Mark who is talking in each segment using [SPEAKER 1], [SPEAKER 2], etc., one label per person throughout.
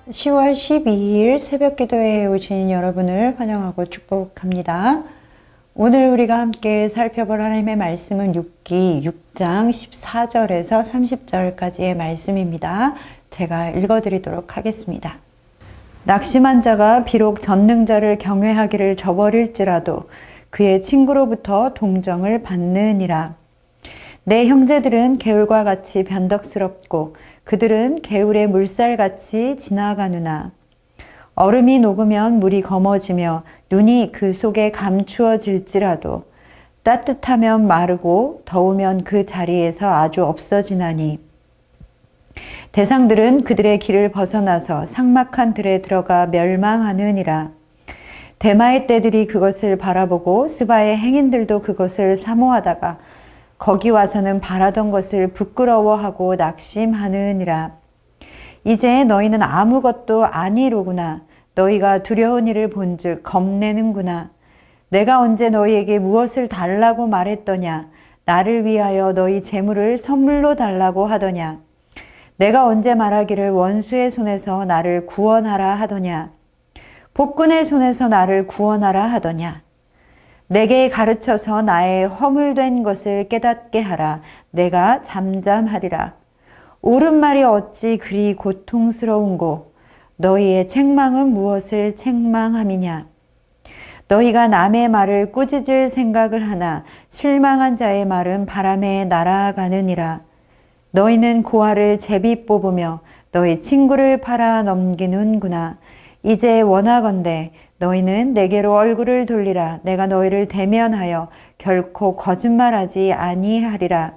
[SPEAKER 1] 10월 12일 새벽 기도회에 오신 여러분을 환영하고 축복합니다. 오늘 우리가 함께 살펴볼 하나님의 말씀은 욥기 6장 14절에서 30절까지의 말씀입니다. 제가 읽어드리도록 하겠습니다. 낙심한 자가 비록 전능자를 경외하기를 저버릴지라도 그의 친구로부터 동정을 받느니라. 내 형제들은 개울과 같이 변덕스럽고 그들은 개울의 물살같이 지나가느나 얼음이 녹으면 물이 검어지며 눈이 그 속에 감추어질지라도 따뜻하면 마르고 더우면 그 자리에서 아주 없어지나니 대상들은 그들의 길을 벗어나서 삭막한 들에 들어가 멸망하느니라. 대마의 떼들이 그것을 바라보고 스바의 행인들도 그것을 사모하다가 거기 와서는 바라던 것을 부끄러워하고 낙심하느니라. 이제 너희는 아무것도 아니로구나. 너희가 두려운 일을 본즉 겁내는구나. 내가 언제 너희에게 무엇을 달라고 말했더냐. 나를 위하여 너희 재물을 선물로 달라고 하더냐. 내가 언제 말하기를 원수의 손에서 나를 구원하라 하더냐. 복군의 손에서 나를 구원하라 하더냐. 내게 가르쳐서 나의 허물된 것을 깨닫게 하라. 내가 잠잠하리라. 옳은 말이 어찌 그리 고통스러운고 너희의 책망은 무엇을 책망함이냐. 너희가 남의 말을 꾸짖을 생각을 하나 실망한 자의 말은 바람에 날아가느니라. 너희는 고아를 제비 뽑으며 너희 친구를 팔아 넘기는구나. 이제 원하건대 너희는 내게로 얼굴을 돌리라. 내가 너희를 대면하여 결코 거짓말하지 아니하리라.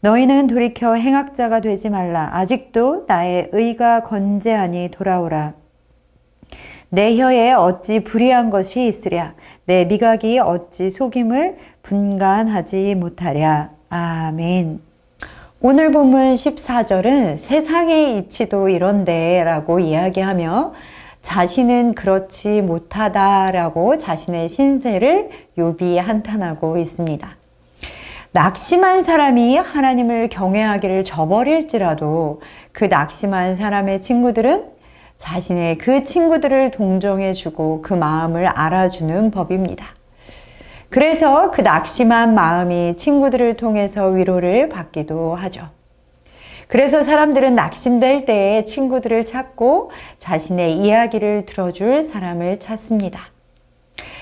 [SPEAKER 1] 너희는 돌이켜 행악자가 되지 말라. 아직도 나의 의가 건재하니 돌아오라. 내 혀에 어찌 불의한 것이 있으랴. 내 미각이 어찌 속임을 분간하지 못하랴. 아멘. 오늘 본문 14절은 세상의 이치도 이런데 라고 이야기하며 자신은 그렇지 못하다라고 자신의 신세를 욥이 한탄하고 있습니다. 낙심한 사람이 하나님을 경외하기를 저버릴지라도 그 낙심한 사람의 친구들은 자신의 그 친구들을 동정해주고 그 마음을 알아주는 법입니다. 그래서 그 낙심한 마음이 친구들을 통해서 위로를 받기도 하죠. 그래서 사람들은 낙심될 때에 친구들을 찾고 자신의 이야기를 들어줄 사람을 찾습니다.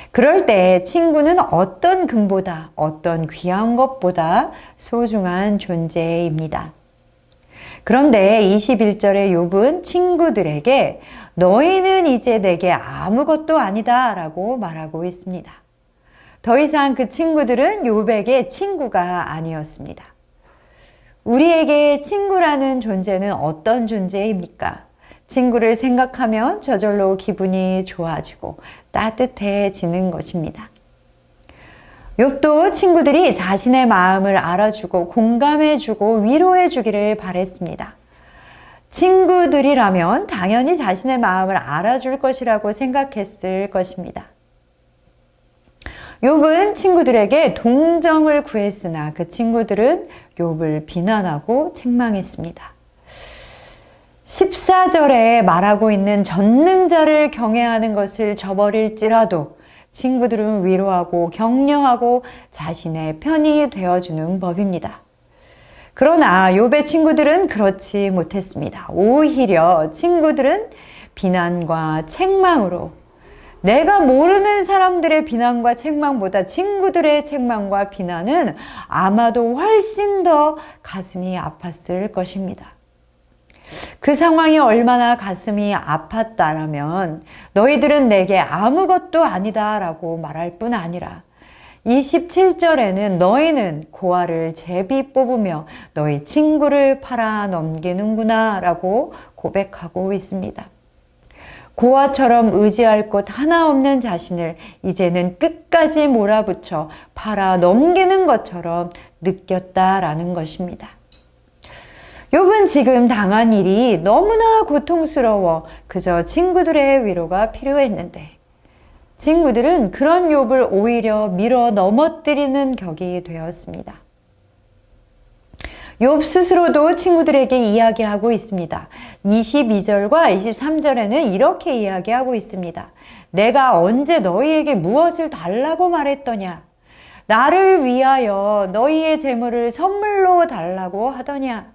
[SPEAKER 1] 그럴 때 친구는 어떤 금보다 어떤 귀한 것보다 소중한 존재입니다. 그런데 21절의 욥은 친구들에게 너희는 이제 내게 아무것도 아니다 라고 말하고 있습니다. 더 이상 그 친구들은 욥에게 친구가 아니었습니다. 우리에게 친구라는 존재는 어떤 존재입니까? 친구를 생각하면 저절로 기분이 좋아지고 따뜻해지는 것입니다. 욥도 친구들이 자신의 마음을 알아주고 공감해주고 위로해주기를 바랬습니다. 친구들이라면 당연히 자신의 마음을 알아줄 것이라고 생각했을 것입니다. 욥은 친구들에게 동정을 구했으나 그 친구들은 욥을 비난하고 책망했습니다. 14절에 말하고 있는 전능자를 경외하는 것을 저버릴지라도 친구들은 위로하고 격려하고 자신의 편이 되어주는 법입니다. 그러나 욥의 친구들은 그렇지 못했습니다. 오히려 친구들은 비난과 책망으로 내가 모르는 사람들의 비난과 책망보다 친구들의 책망과 비난은 아마도 훨씬 더 가슴이 아팠을 것입니다. 그 상황이 얼마나 가슴이 아팠다라면 너희들은 내게 아무것도 아니다 라고 말할 뿐 아니라 27절에는 너희는 고아를 제비 뽑으며 너희 친구를 팔아 넘기는구나 라고 고백하고 있습니다. 고아처럼 의지할 곳 하나 없는 자신을 이제는 끝까지 몰아붙여 팔아 넘기는 것처럼 느꼈다라는 것입니다. 욥은 지금 당한 일이 너무나 고통스러워 그저 친구들의 위로가 필요했는데 친구들은 그런 욥을 오히려 밀어 넘어뜨리는 격이 되었습니다. 욥 스스로도 친구들에게 이야기하고 있습니다. 22절과 23절에는 이렇게 이야기하고 있습니다. 내가 언제 너희에게 무엇을 달라고 말했더냐? 나를 위하여 너희의 재물을 선물로 달라고 하더냐?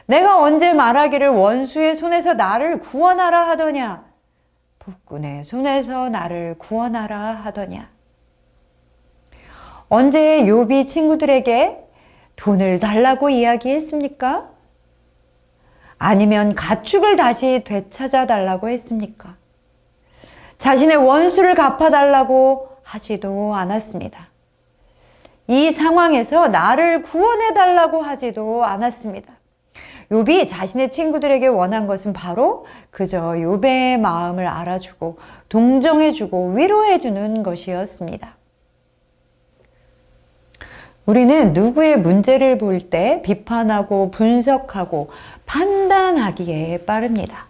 [SPEAKER 1] 내가 언제 말하기를 원수의 손에서 나를 구원하라 하더냐? 폭군의 손에서 나를 구원하라 하더냐? 언제 욥이 친구들에게 돈을 달라고 이야기했습니까? 아니면 가축을 다시 되찾아 달라고 했습니까? 자신의 원수를 갚아달라고 하지도 않았습니다. 이 상황에서 나를 구원해 달라고 하지도 않았습니다. 욥이 자신의 친구들에게 원한 것은 바로 그저 욥의 마음을 알아주고 동정해주고 위로해주는 것이었습니다. 우리는 누구의 문제를 볼 때 비판하고 분석하고 판단하기에 빠릅니다.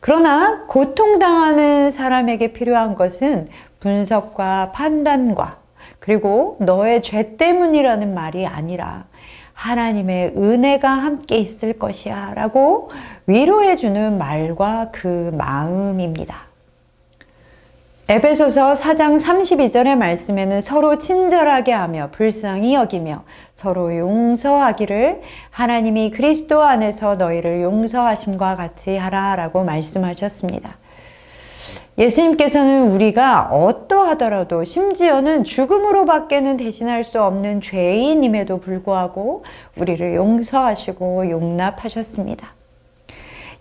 [SPEAKER 1] 그러나 고통당하는 사람에게 필요한 것은 분석과 판단과 그리고 너의 죄 때문이라는 말이 아니라 하나님의 은혜가 함께 있을 것이야 라고 위로해주는 말과 그 마음입니다. 에베소서 4장 32절의 말씀에는 서로 친절하게 하며 불쌍히 여기며 서로 용서하기를 하나님이 그리스도 안에서 너희를 용서하심과 같이 하라 라고 말씀하셨습니다. 예수님께서는 우리가 어떠하더라도 심지어는 죽음으로 밖에는 대신할 수 없는 죄인임에도 불구하고 우리를 용서하시고 용납하셨습니다.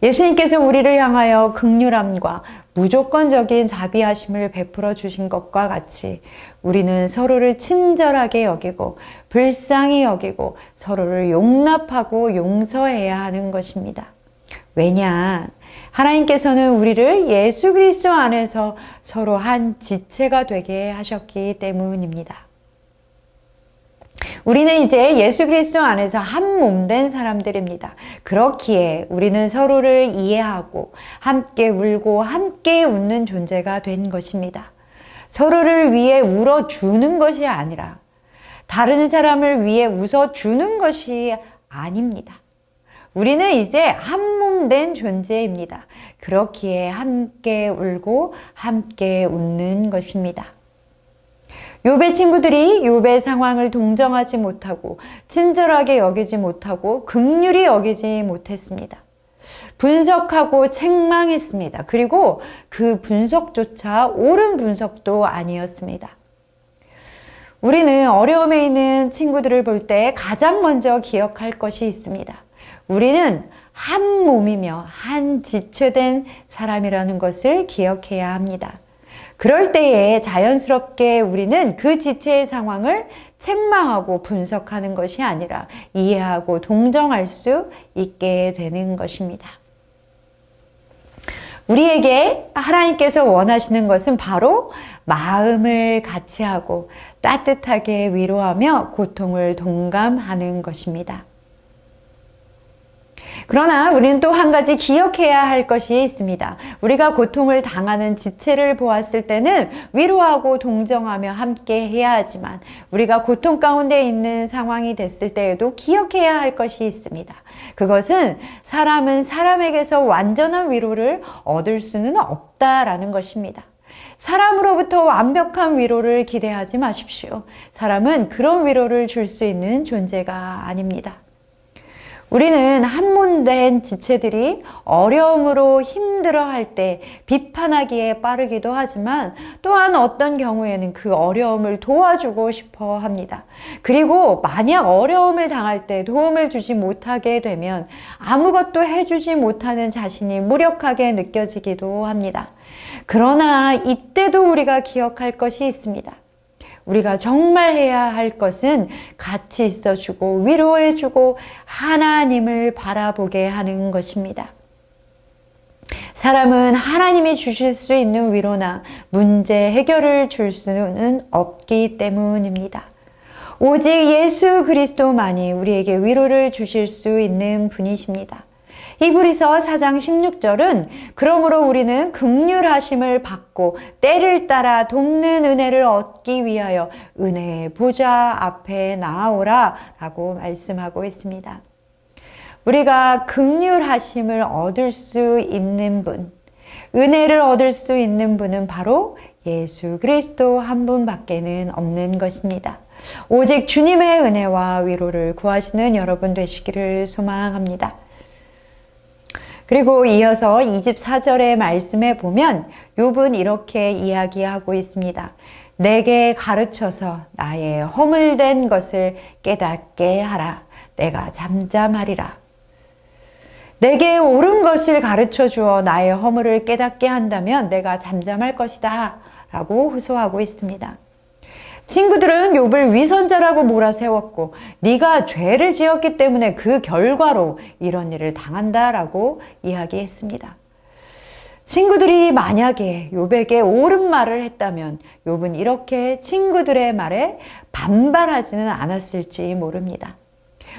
[SPEAKER 1] 예수님께서 우리를 향하여 긍휼함과 무조건적인 자비하심을 베풀어 주신 것과 같이 우리는 서로를 친절하게 여기고 불쌍히 여기고 서로를 용납하고 용서해야 하는 것입니다. 왜냐? 하나님께서는 우리를 예수 그리스도 안에서 서로 한 지체가 되게 하셨기 때문입니다. 우리는 이제 예수 그리스도 안에서 한 몸 된 사람들입니다. 그렇기에 우리는 서로를 이해하고 함께 울고 함께 웃는 존재가 된 것입니다. 서로를 위해 울어주는 것이 아니라 다른 사람을 위해 웃어주는 것이 아닙니다. 우리는 이제 한 몸 된 존재입니다. 그렇기에 함께 울고 함께 웃는 것입니다. 욥의 친구들이 욥의 상황을 동정하지 못하고 친절하게 여기지 못하고 긍휼히 여기지 못했습니다. 분석하고 책망했습니다. 그리고 그 분석조차 옳은 분석도 아니었습니다. 우리는 어려움에 있는 친구들을 볼 때 가장 먼저 기억할 것이 있습니다. 우리는 한 몸이며 한 지체된 사람이라는 것을 기억해야 합니다. 그럴 때에 자연스럽게 우리는 그 지체의 상황을 책망하고 분석하는 것이 아니라 이해하고 동정할 수 있게 되는 것입니다. 우리에게 하나님께서 원하시는 것은 바로 마음을 같이 하고 따뜻하게 위로하며 고통을 동감하는 것입니다. 그러나 우리는 또 한 가지 기억해야 할 것이 있습니다. 우리가 고통을 당하는 지체를 보았을 때는 위로하고 동정하며 함께 해야 하지만 우리가 고통 가운데 있는 상황이 됐을 때에도 기억해야 할 것이 있습니다. 그것은 사람은 사람에게서 완전한 위로를 얻을 수는 없다라는 것입니다. 사람으로부터 완벽한 위로를 기대하지 마십시오. 사람은 그런 위로를 줄 수 있는 존재가 아닙니다. 우리는 한 몸 된 지체들이 어려움으로 힘들어할 때 비판하기에 빠르기도 하지만 또한 어떤 경우에는 그 어려움을 도와주고 싶어 합니다. 그리고 만약 어려움을 당할 때 도움을 주지 못하게 되면 아무것도 해주지 못하는 자신이 무력하게 느껴지기도 합니다. 그러나 이때도 우리가 기억할 것이 있습니다. 우리가 정말 해야 할 것은 같이 있어주고 위로해주고 하나님을 바라보게 하는 것입니다. 사람은 하나님이 주실 수 있는 위로나 문제 해결을 줄 수는 없기 때문입니다. 오직 예수 그리스도만이 우리에게 위로를 주실 수 있는 분이십니다. 히브리서 4장 16절은 그러므로 우리는 긍휼하심을 받고 때를 따라 돕는 은혜를 얻기 위하여 은혜의 보좌 앞에 나아오라 라고 말씀하고 있습니다. 우리가 긍휼하심을 얻을 수 있는 분, 은혜를 얻을 수 있는 분은 바로 예수 그리스도 한 분밖에는 없는 것입니다. 오직 주님의 은혜와 위로를 구하시는 여러분 되시기를 소망합니다. 그리고 이어서 24절의 말씀에 보면 욥은 이렇게 이야기하고 있습니다. 내게 가르쳐서 나의 허물된 것을 깨닫게 하라. 내가 잠잠하리라. 내게 옳은 것을 가르쳐 주어 나의 허물을 깨닫게 한다면 내가 잠잠할 것이다 라고 호소하고 있습니다. 친구들은 욥을 위선자라고 몰아세웠고 네가 죄를 지었기 때문에 그 결과로 이런 일을 당한다라고 이야기했습니다. 친구들이 만약에 욥에게 옳은 말을 했다면 욥은 이렇게 친구들의 말에 반발하지는 않았을지 모릅니다.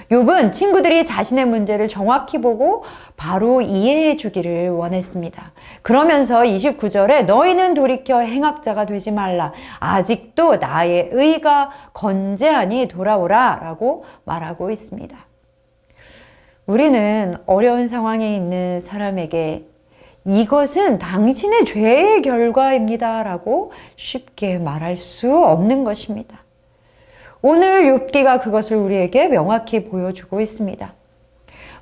[SPEAKER 1] 욥은 친구들이 자신의 문제를 정확히 보고 바로 이해해 주기를 원했습니다. 그러면서 29절에 너희는 돌이켜 행악자가 되지 말라. 아직도 나의 의가 건재하니 돌아오라 라고 말하고 있습니다. 우리는 어려운 상황에 있는 사람에게 이것은 당신의 죄의 결과입니다 라고 쉽게 말할 수 없는 것입니다. 오늘 욥기가 그것을 우리에게 명확히 보여주고 있습니다.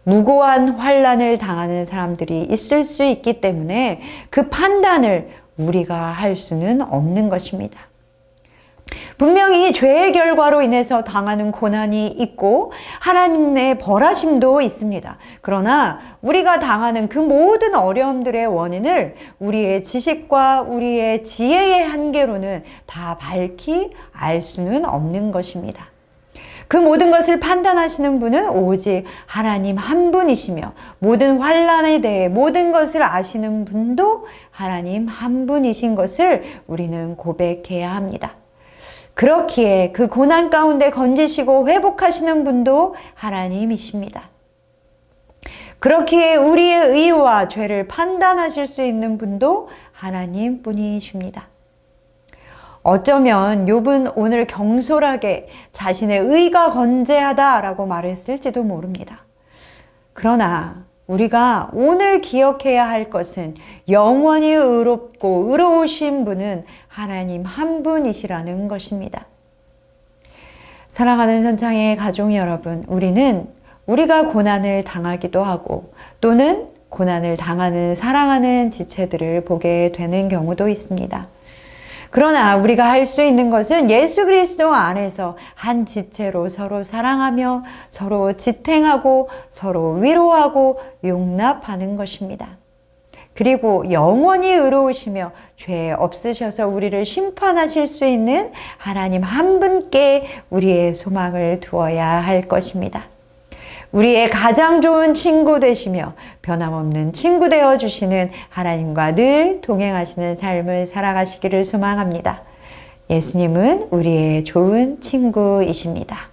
[SPEAKER 1] 무고한 환난을 당하는 사람들이 있을 수 있기 때문에 그 판단을 우리가 할 수는 없는 것입니다. 분명히 죄의 결과로 인해서 당하는 고난이 있고 하나님의 벌하심도 있습니다. 그러나 우리가 당하는 그 모든 어려움들의 원인을 우리의 지식과 우리의 지혜의 한계로는 다 밝히 알 수는 없는 것입니다. 그 모든 것을 판단하시는 분은 오직 하나님 한 분이시며 모든 환난에 대해 모든 것을 아시는 분도 하나님 한 분이신 것을 우리는 고백해야 합니다. 그렇기에 그 고난 가운데 건지시고 회복하시는 분도 하나님이십니다. 그렇기에 우리의 의와 죄를 판단하실 수 있는 분도 하나님뿐이십니다. 어쩌면 욥은 오늘 경솔하게 자신의 의가 건재하다라고 말했을지도 모릅니다. 그러나 우리가 오늘 기억해야 할 것은 영원히 의롭고 의로우신 분은 하나님 한 분이시라는 것입니다. 사랑하는 선창의 가족 여러분, 우리는 우리가 고난을 당하기도 하고 또는 고난을 당하는 사랑하는 지체들을 보게 되는 경우도 있습니다. 그러나 우리가 할 수 있는 것은 예수 그리스도 안에서 한 지체로 서로 사랑하며 서로 지탱하고 서로 위로하고 용납하는 것입니다. 그리고 영원히 의로우시며 죄 없으셔서 우리를 심판하실 수 있는 하나님 한 분께 우리의 소망을 두어야 할 것입니다. 우리의 가장 좋은 친구 되시며 변함없는 친구 되어주시는 하나님과 늘 동행하시는 삶을 살아가시기를 소망합니다. 예수님은 우리의 좋은 친구이십니다.